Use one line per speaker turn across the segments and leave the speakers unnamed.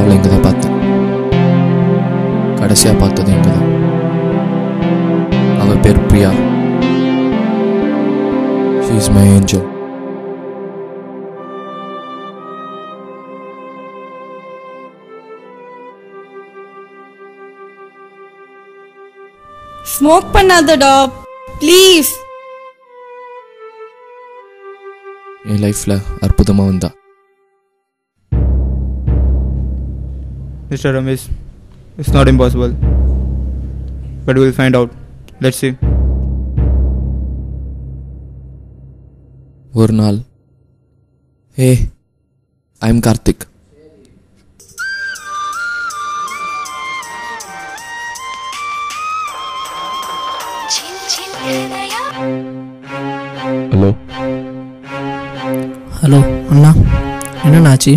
அவளை இங்கே தான் பார்த்தேன். கடைசியாக பார்த்தது இங்கே தான். அவள் பேர் Priya. She is my angel.
Smoke பண்ணாதடா ப்ளீஸ்.
என் லைஃப்பில் அற்புதமாக வந்தா.
Mr. Ramesh, it's not impossible. But we'll find out. Let's see.
ஒரு நாள், hey, I am Karthik.
Hello
hello அண்ணா, என்னண்ணா ஆச்சு?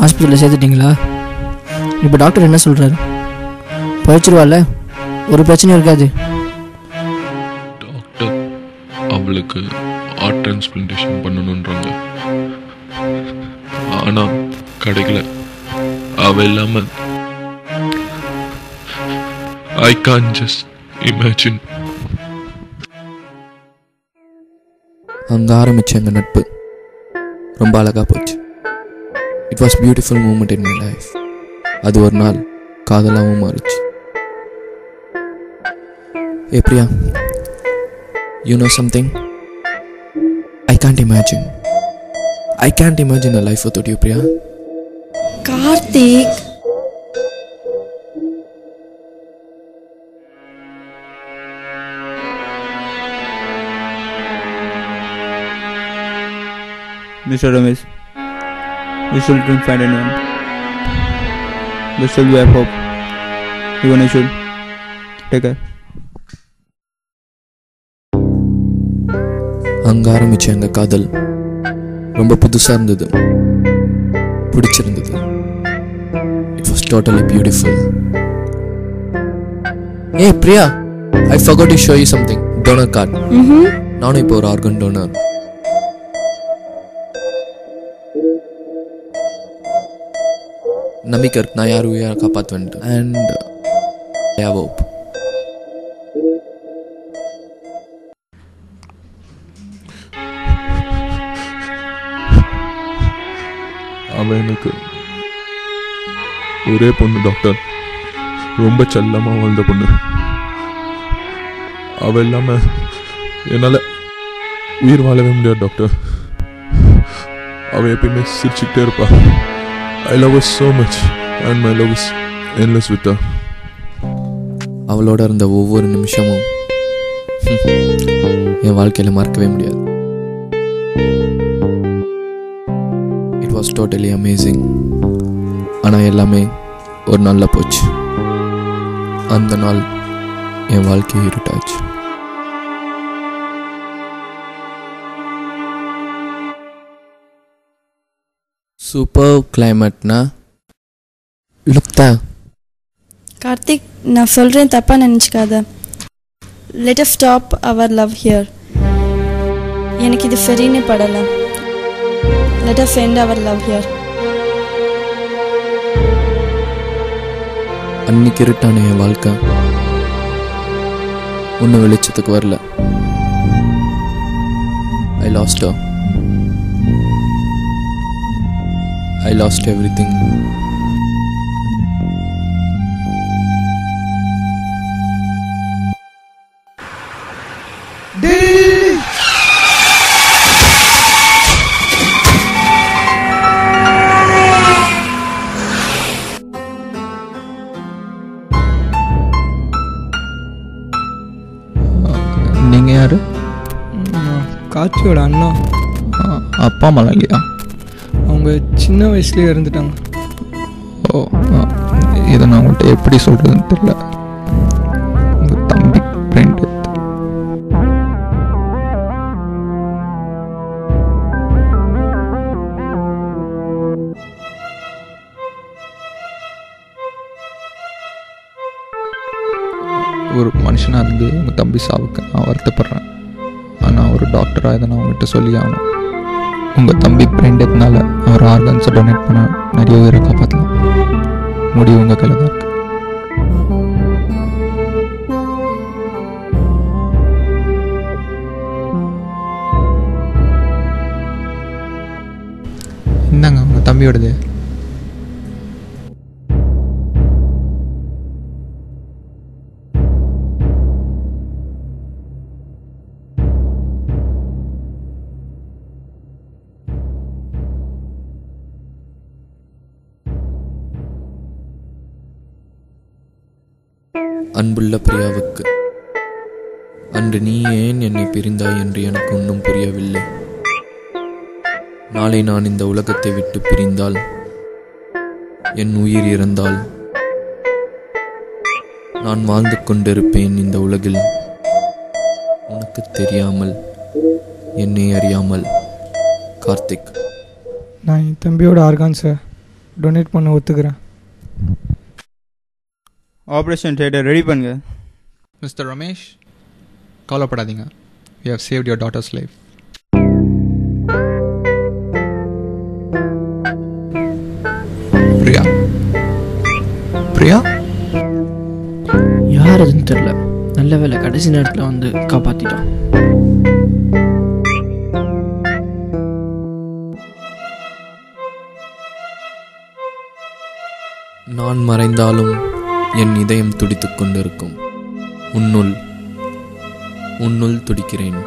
ஹாஸ்பிட்டலில் சேர்த்துட்டிங்களா? இப்போ டாக்டர் என்ன சொல்கிறாரு? பழிச்சிருவாள்ல, ஒரு பிரச்சனையும் இருக்காது.
டாக்டர் அவளுக்கு ஹார்ட் டிரான்ஸ்பிளான்டேஷன் பண்ணணுன்றாங்க. ஆனால் கிடைக்கல. அவள் இல்லாமல் ஐ கான் ஜஸ்ட் இமேஜின்.
அங்கே ஆரம்பித்த எங்கள் நட்பு ரொம்ப அழகாக போச்சு. It was beautiful moment in my life. அது ஒரு நாள் காதலாகவும் மாறிச்சு. ஏ Priya, you know something? I can't imagine a life without you, Priya.
Karthik,
Mr. Ramesh, we still didn't find anyone. But still we have hope. Even I should. Take care.
அங்கே ஆரம்பித்த எங்கள் காதல் ரொம்ப புதுசாக இருந்தது, பிடிச்சிருந்தது. It was totally beautiful. ஏ Priya, I forgot to show you something. Toner card. நானும் இப்போ ஒரு ஆர்கன் டோனர். நம்பிக்கை இருக்கு, நான் யார் உயிரை காப்பாற்றுவேன்ட்டு. And I have hope.
அவன் எனக்கு ஒரே பொண்ணு டாக்டர். ரொம்ப செல்லமாக வாழ்ந்த பொண்ணு. அவள் இல்லாமல் என்னால் உயிர் வாழவே முடியாது டாக்டர். அவள் எப்பயுமே சிரிச்சுக்கிட்டே இருப்பா. I love her so much and my love is endless with her.
அவளோட இருந்த ஒவ்வொரு நிமிஷமும் என் வாழ்க்கையில் மறக்கவே முடியாது. It was totally amazing. ஆனால் எல்லாமே ஒரு நாளில் போச்சு. அந்த நாள் என் வாழ்க்கை இருட்டாச்சு. சூப்பர் கிளைமேட்னா லுக்தா.
கார்த்திக், நான் சொல்கிறேன், தப்பாக நினச்சிக்காத. Let us stop our love here. எனக்கு இது சரின்னு படலை. Let us end our love here.
அன்னைக்கு இருட்டான என் வாழ்க்கை ஒன்றும் வெளிச்சத்துக்கு வரல. I lost her. I lost everything.
நீங்கள் யார்?
கார்த்தியோட அண்ணா.
அப்பா அம்மாலாம் இல்லையா?
அவங்க சின்ன வயசுலேயே இருந்துட்டாங்க.
ஓ, இதை நான் உங்கள்கிட்ட எப்படி சொல்கிறதுன்னு தெரியல. உங்கள் தம்பி ஃப்ரெண்டு. ஒரு மனுஷனாக இருந்து உங்கள் தம்பி சாவுக்கு நான் வருத்தப்படுறேன். ஆனால் ஒரு டாக்டராக இதை நான் உங்கள்கிட்ட சொல்லி ஆகணும். உங்கள் தம்பி ஃப்ரெண்டுனால அவர் ஆர்கன்ஸை டொனேட் பண்ண நிறைய உயிரை காப்பாற்றலாம். முடிவு உங்கள் கையில் தான் இருக்கு. இந்தாங்க உங்கள் தம்பியோடது.
அன்புள்ள பிரியாவுக்கு, அன்று நீ ஏன் என்னை பிரிந்தாய் என்று எனக்கு ஒன்றும் புரியவில்லை. நாளை நான் இந்த உலகத்தை விட்டு பிரிந்தால், என் உயிர் இறந்தால், நான் வாழ்ந்து கொண்டிருப்பேன் இந்த உலகில் உனக்கு தெரியாமல், என்னை அறியாமல். கார்த்திக்.
நான் என் தம்பியோட ஆர்கான்ஸை டொனேட் பண்ண ஒத்துக்கிறேன்.
ஆப்ரேஷன் தியேட்டர் ரெடி பண்ணுங்க.
மிஸ்டர் ரமேஷ், கவலைப்படாதீங்க. You have saved your daughter's life. Priya, Priya
யார் அதுன்னு தெரில. நல்ல வேலை கடைசி நேரத்தில் வந்து காப்பாற்றிட்டான்.
நான் மறைந்தாலும் என் இதயம் துடித்துக் கொண்டிருக்கும். உன்னுள் துடிக்கிறேன்.